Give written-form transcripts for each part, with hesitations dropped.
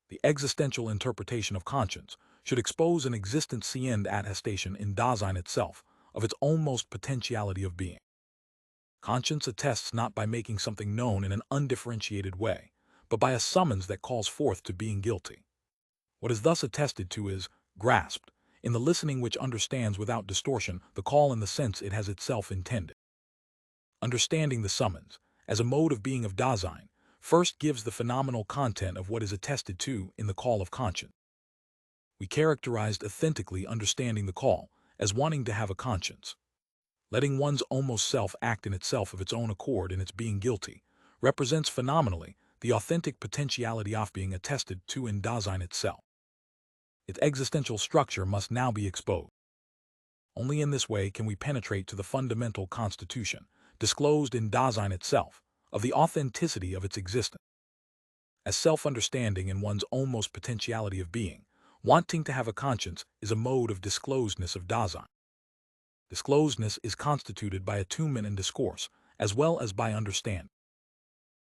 The existential interpretation of conscience should expose an existentiend attestation in Dasein itself of its almost potentiality of being. Conscience attests not by making something known in an undifferentiated way, but by a summons that calls forth to being guilty. What is thus attested to is grasped in the listening which understands without distortion the call in the sense it has itself intended. Understanding the summons, as a mode of being of Dasein, first gives the phenomenal content of what is attested to in the call of conscience. We characterized authentically understanding the call as wanting to have a conscience. Letting one's almost self act in itself of its own accord in its being guilty represents phenomenally the authentic potentiality of being attested to in Dasein itself. Its existential structure must now be exposed. Only in this way can we penetrate to the fundamental constitution, disclosed in Dasein itself, of the authenticity of its existence. As self-understanding in one's almost potentiality of being, wanting to have a conscience is a mode of disclosedness of Dasein. Disclosedness is constituted by attunement and discourse, as well as by understanding.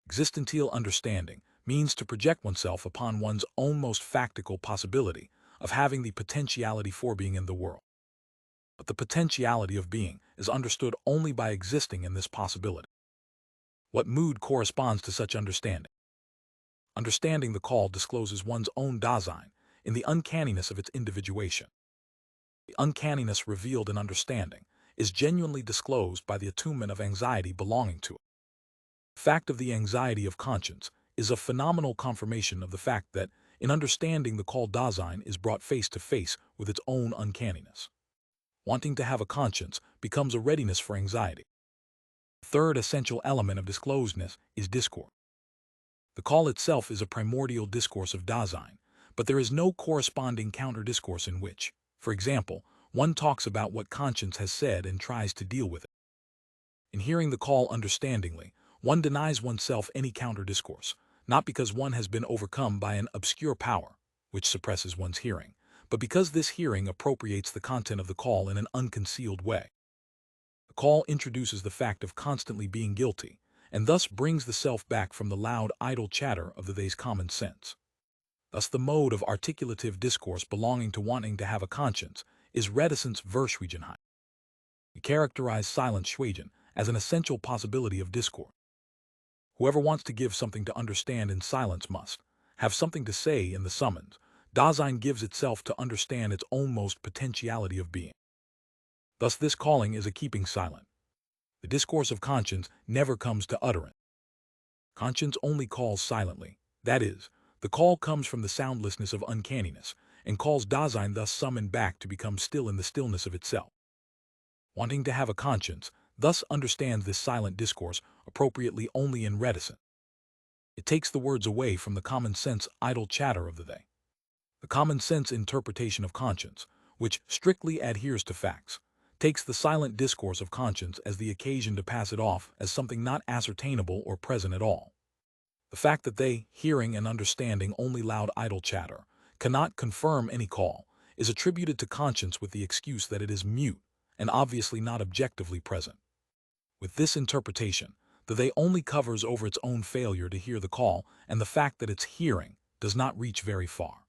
Existential understanding means to project oneself upon one's almost factical possibility of having the potentiality for being in the world. But the potentiality of being is understood only by existing in this possibility. What mood corresponds to such understanding? Understanding the call discloses one's own Dasein in the uncanniness of its individuation. The uncanniness revealed in understanding is genuinely disclosed by the attunement of anxiety belonging to it. The fact of the anxiety of conscience is a phenomenal confirmation of the fact that, in understanding the call, Dasein is brought face to face with its own uncanniness. Wanting to have a conscience becomes a readiness for anxiety. The third essential element of disclosedness is discourse. The call itself is a primordial discourse of Dasein, but there is no corresponding counter-discourse in which, for example, one talks about what conscience has said and tries to deal with it. In hearing the call understandingly, one denies oneself any counter-discourse, not because one has been overcome by an obscure power, which suppresses one's hearing, but because this hearing appropriates the content of the call in an unconcealed way. The call introduces the fact of constantly being guilty, and thus brings the self back from the loud, idle chatter of the day's common sense. Thus the mode of articulative discourse belonging to wanting to have a conscience is reticence Verschwiegenheit. We characterize silent Schweigen as an essential possibility of discourse. Whoever wants to give something to understand in silence must have something to say in the summons. Dasein gives itself to understand its almost potentiality of being. Thus this calling is a keeping silent. The discourse of conscience never comes to utterance. Conscience only calls silently, that is, the call comes from the soundlessness of uncanniness, and calls Dasein thus summoned back to become still in the stillness of itself. Wanting to have a conscience thus understands this silent discourse appropriately only in reticence. It takes the words away from the common sense idle chatter of the day. The common sense interpretation of conscience, which strictly adheres to facts, takes the silent discourse of conscience as the occasion to pass it off as something not ascertainable or present at all. The fact that they, hearing and understanding only loud idle chatter, cannot confirm any call, is attributed to conscience with the excuse that it is mute and obviously not objectively present. With this interpretation, the they only covers over its own failure to hear the call and the fact that its hearing does not reach very far.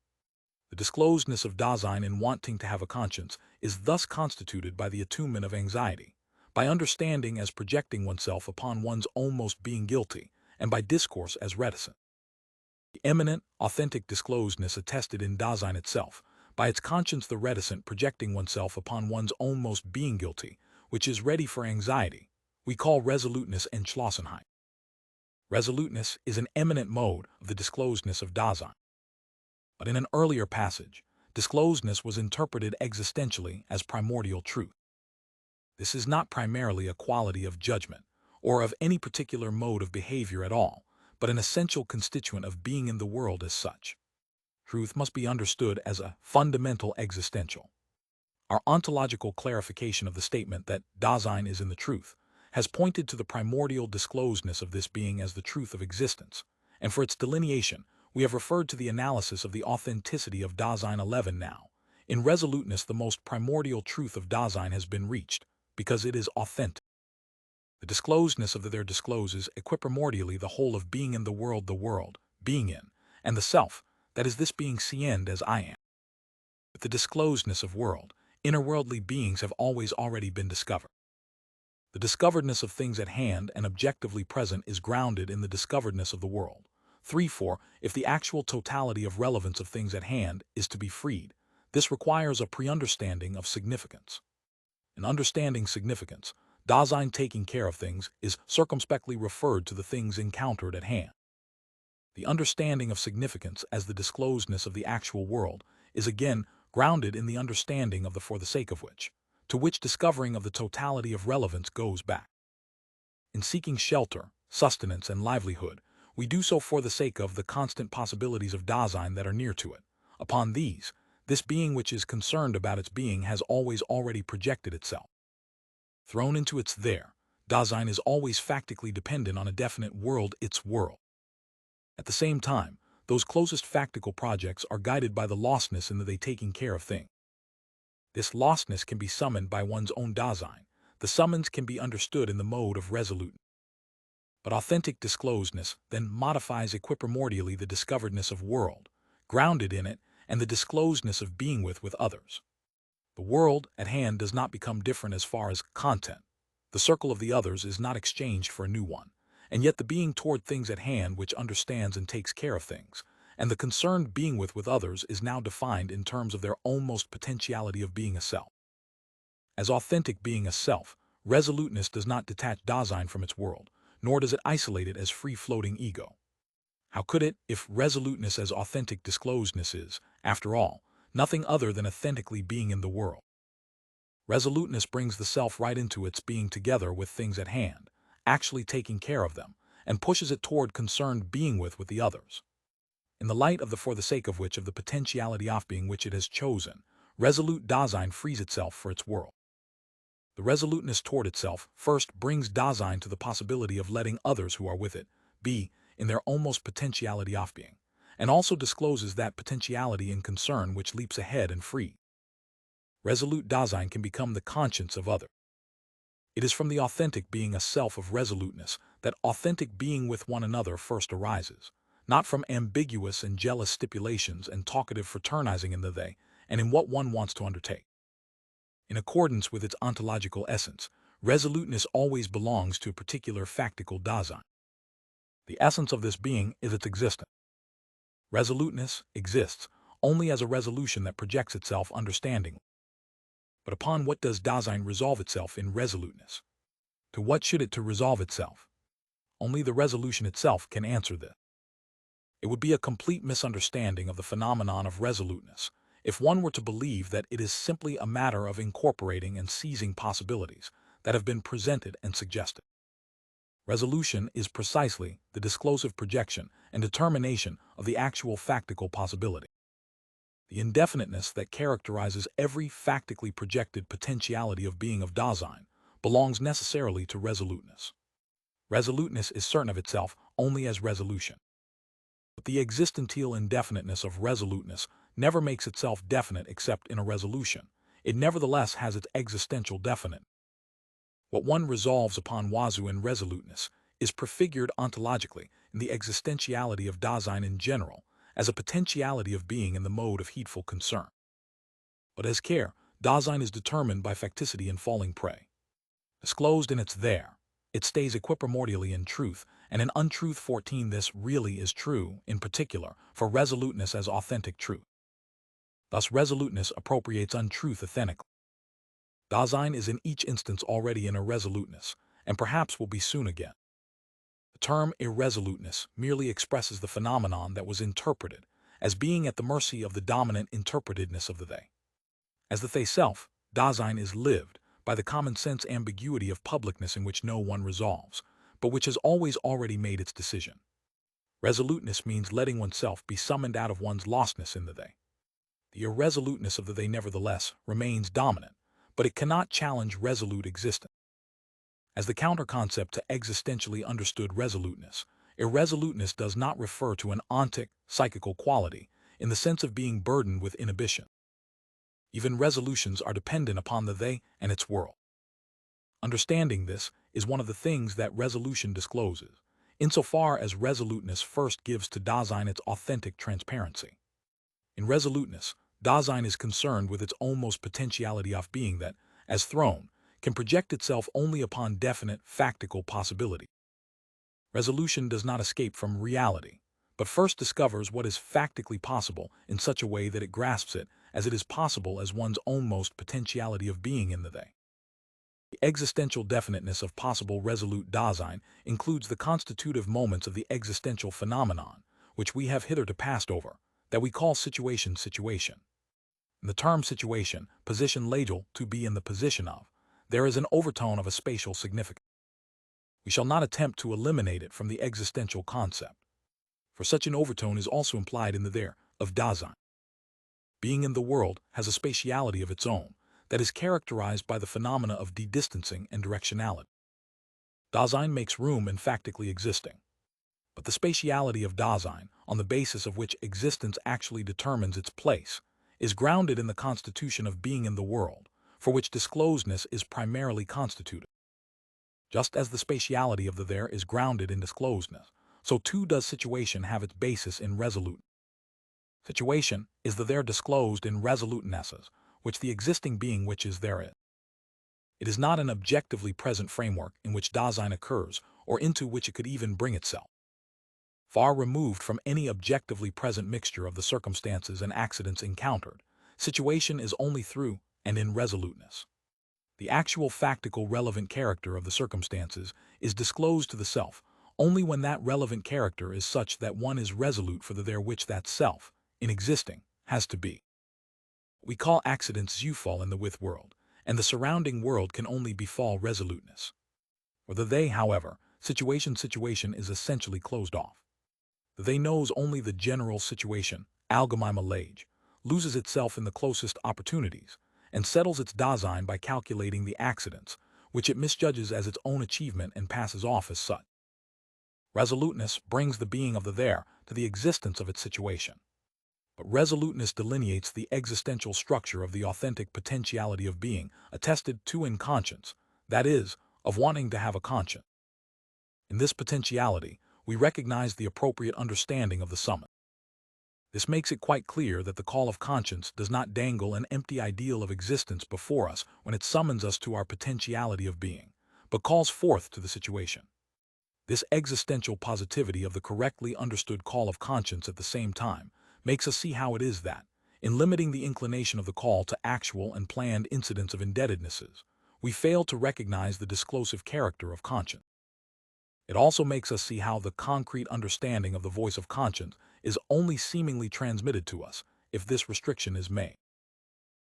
The disclosedness of Dasein in wanting to have a conscience is thus constituted by the attunement of anxiety, by understanding as projecting oneself upon one's almost being guilty, and by discourse as reticent. The eminent, authentic disclosedness attested in Dasein itself, by its conscience the reticent projecting oneself upon one's almost being guilty, which is ready for anxiety, we call resoluteness Entschlossenheit. Resoluteness is an eminent mode of the disclosedness of Dasein. But in an earlier passage, disclosedness was interpreted existentially as primordial truth. This is not primarily a quality of judgment, or of any particular mode of behavior at all, but an essential constituent of being in the world as such. Truth must be understood as a fundamental existential. Our ontological clarification of the statement that Dasein is in the truth has pointed to the primordial disclosedness of this being as the truth of existence, and for its delineation, we have referred to the analysis of the authenticity of Dasein 11 now. In resoluteness, the most primordial truth of Dasein has been reached, because it is authentic. The disclosedness of the there discloses equiprimordially the whole of being in the world, being in, and the self, that is, this being seeing as I am. With the disclosedness of world, inner-worldly beings have always already been discovered. The discoveredness of things at hand and objectively present is grounded in the discoveredness of the world. 3-4. If the actual totality of relevance of things at hand is to be freed, this requires a pre-understanding of significance. In understanding significance, Dasein, taking care of things, is circumspectly referred to the things encountered at hand. The understanding of significance as the disclosedness of the actual world is again grounded in the understanding of the for the sake of which, to which discovering of the totality of relevance goes back. In seeking shelter, sustenance, and livelihood, we do so for the sake of the constant possibilities of Dasein that are near to it. Upon these, this being which is concerned about its being has always already projected itself. Thrown into its there, Dasein is always factically dependent on a definite world, its world. At the same time, those closest factical projects are guided by the lostness in the they taking care of things. This lostness can be summoned by one's own Dasein. The summons can be understood in the mode of resoluteness. But authentic disclosedness then modifies equiprimordially the discoveredness of world, grounded in it, and the disclosedness of being with others. The world at hand does not become different as far as content. The circle of the others is not exchanged for a new one, and yet the being toward things at hand which understands and takes care of things, and the concerned being with others is now defined in terms of their own-most potentiality of being a self. As authentic being a self, resoluteness does not detach Dasein from its world, nor does it isolate it as free-floating ego. How could it, if resoluteness as authentic disclosedness is, after all, nothing other than authentically being in the world? Resoluteness brings the self right into its being together with things at hand, actually taking care of them, and pushes it toward concerned being with the others. In the light of the for the sake of which of the potentiality of being which it has chosen, resolute Dasein frees itself for its world. The resoluteness toward itself first brings Dasein to the possibility of letting others who are with it be in their almost potentiality of being, and also discloses that potentiality in concern which leaps ahead and free. Resolute Dasein can become the conscience of others. It is from the authentic being a self of resoluteness that authentic being with one another first arises, not from ambiguous and jealous stipulations and talkative fraternizing in the they and in what one wants to undertake. In accordance with its ontological essence, resoluteness always belongs to a particular factical Dasein. The essence of this being is its existence. Resoluteness exists only as a resolution that projects itself understandingly. But upon what does Dasein resolve itself in resoluteness? To what should it to resolve itself? Only the resolution itself can answer this. It would be a complete misunderstanding of the phenomenon of resoluteness if one were to believe that it is simply a matter of incorporating and seizing possibilities that have been presented and suggested. Resolution is precisely the disclosive projection and determination of the actual factical possibility. The indefiniteness that characterizes every factically projected potentiality of being of Dasein belongs necessarily to resoluteness. Resoluteness is certain of itself only as resolution. But the existential indefiniteness of resoluteness never makes itself definite except in a resolution. It nevertheless has its existential definite. What one resolves upon Wazu in resoluteness is prefigured ontologically in the existentiality of Dasein in general as a potentiality of being in the mode of heedful concern. But as care, Dasein is determined by facticity and falling prey. Disclosed in its there, it stays equiprimordially in truth, and in untruth 14 this really is true, in particular, for resoluteness as authentic truth. Thus resoluteness appropriates untruth authentically. Dasein is in each instance already in irresoluteness, and perhaps will be soon again. The term irresoluteness merely expresses the phenomenon that was interpreted as being at the mercy of the dominant interpretedness of the they. As the they self, Dasein is lived by the common-sense ambiguity of publicness in which no one resolves, but which has always already made its decision. Resoluteness means letting oneself be summoned out of one's lostness in the they. The irresoluteness of the they nevertheless remains dominant, but it cannot challenge resolute existence. As the counter-concept to existentially understood resoluteness, irresoluteness does not refer to an ontic, psychical quality in the sense of being burdened with inhibition. Even resolutions are dependent upon the they and its world. Understanding this is one of the things that resolution discloses, insofar as resoluteness first gives to Dasein its authentic transparency. In resoluteness, Dasein is concerned with its almost potentiality of being that, as thrown, can project itself only upon definite, factical possibility. Resolution does not escape from reality, but first discovers what is factically possible in such a way that it grasps it as it is possible as one's almost potentiality of being in the they. The existential definiteness of possible resolute Dasein includes the constitutive moments of the existential phenomenon, which we have hitherto passed over, that we call situation. In the term situation, position label to be in the position of, there is an overtone of a spatial significance. We shall not attempt to eliminate it from the existential concept, for such an overtone is also implied in the there of Dasein. Being in the world has a spatiality of its own that is characterized by the phenomena of de-distancing and directionality. Dasein makes room in factically existing, but the spatiality of Dasein, on the basis of which existence actually determines its place, is grounded in the constitution of being in the world, for which disclosedness is primarily constituted. Just as the spatiality of the there is grounded in disclosedness, so too does situation have its basis in resolute. Situation is the there disclosed in resolutenesses, which the existing being which is there is. It is not an objectively present framework in which Dasein occurs or into which it could even bring itself. Far removed from any objectively present mixture of the circumstances and accidents encountered, situation is only through and in resoluteness. The actual factical relevant character of the circumstances is disclosed to the self only when that relevant character is such that one is resolute for the there which that self, in existing, has to be. We call accidents zufall in the with world, and the surrounding world can only befall resoluteness. For the they, however, situation is essentially closed off. The they knows only the general situation, allgemeine Lage, loses itself in the closest opportunities, and settles its Dasein by calculating the accidents, which it misjudges as its own achievement and passes off as such. Resoluteness brings the being of the there to the existence of its situation. But resoluteness delineates the existential structure of the authentic potentiality of being, attested to in conscience, that is, of wanting to have a conscience. In this potentiality, we recognize the appropriate understanding of the summons. This makes it quite clear that the call of conscience does not dangle an empty ideal of existence before us when it summons us to our potentiality of being, but calls forth to the situation. This existential positivity of the correctly understood call of conscience at the same time makes us see how it is that, in limiting the inclination of the call to actual and planned incidents of indebtednesses, we fail to recognize the disclosive character of conscience. It also makes us see how the concrete understanding of the voice of conscience is only seemingly transmitted to us if this restriction is made.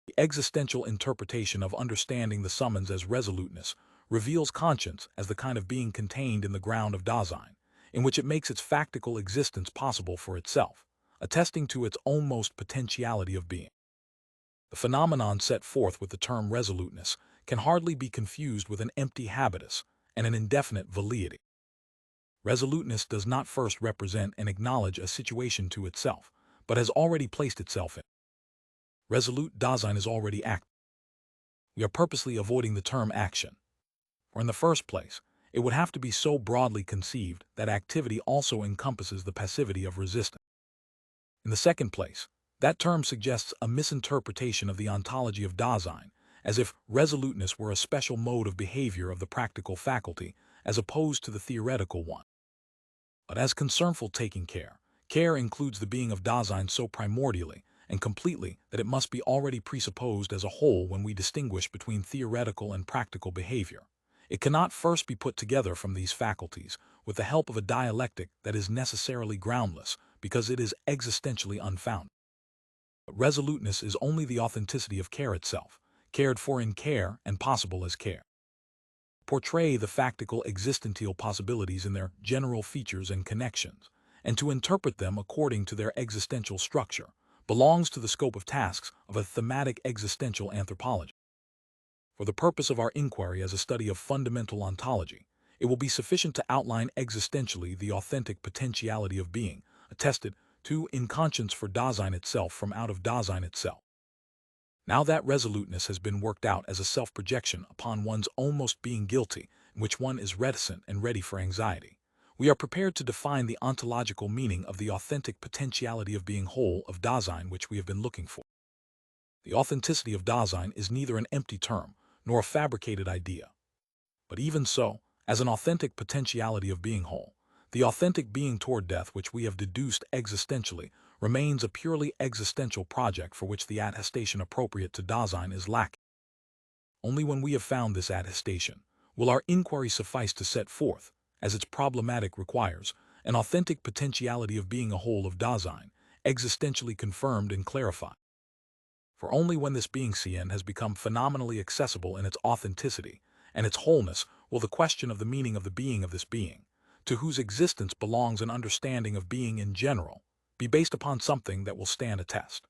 The existential interpretation of understanding the summons as resoluteness reveals conscience as the kind of being contained in the ground of Dasein, in which it makes its factical existence possible for itself, attesting to its almost potentiality of being. The phenomenon set forth with the term resoluteness can hardly be confused with an empty habitus and an indefinite validity. Resoluteness does not first represent and acknowledge a situation to itself, but has already placed itself in. Resolute Dasein is already active. We are purposely avoiding the term action, for in the first place, it would have to be so broadly conceived that activity also encompasses the passivity of resistance. In the second place, that term suggests a misinterpretation of the ontology of Dasein, as if resoluteness were a special mode of behavior of the practical faculty as opposed to the theoretical one. But as concernful taking care includes the being of Dasein so primordially and completely that it must be already presupposed as a whole when we distinguish between theoretical and practical behavior. It cannot first be put together from these faculties with the help of a dialectic that is necessarily groundless because it is existentially unfounded. But resoluteness is only the authenticity of care itself, cared for in care and possible as care. Portray the factical existential possibilities in their general features and connections, and to interpret them according to their existential structure, belongs to the scope of tasks of a thematic existential anthropology. For the purpose of our inquiry as a study of fundamental ontology, it will be sufficient to outline existentially the authentic potentiality of being, attested to in conscience for Dasein itself from out of Dasein itself. Now that resoluteness has been worked out as a self-projection upon one's almost being guilty, in which one is reticent and ready for anxiety, we are prepared to define the ontological meaning of the authentic potentiality of being whole of Dasein which we have been looking for. The authenticity of Dasein is neither an empty term nor a fabricated idea. But even so, as an authentic potentiality of being whole, the authentic being toward death which we have deduced existentially remains a purely existential project for which the attestation appropriate to Dasein is lacking. Only when we have found this attestation will our inquiry suffice to set forth, as its problematic requires, an authentic potentiality of being a whole of Dasein, existentially confirmed and clarified. For only when this being CN has become phenomenally accessible in its authenticity and its wholeness will the question of the meaning of the being of this being, to whose existence belongs an understanding of being in general, be based upon something that will stand a test.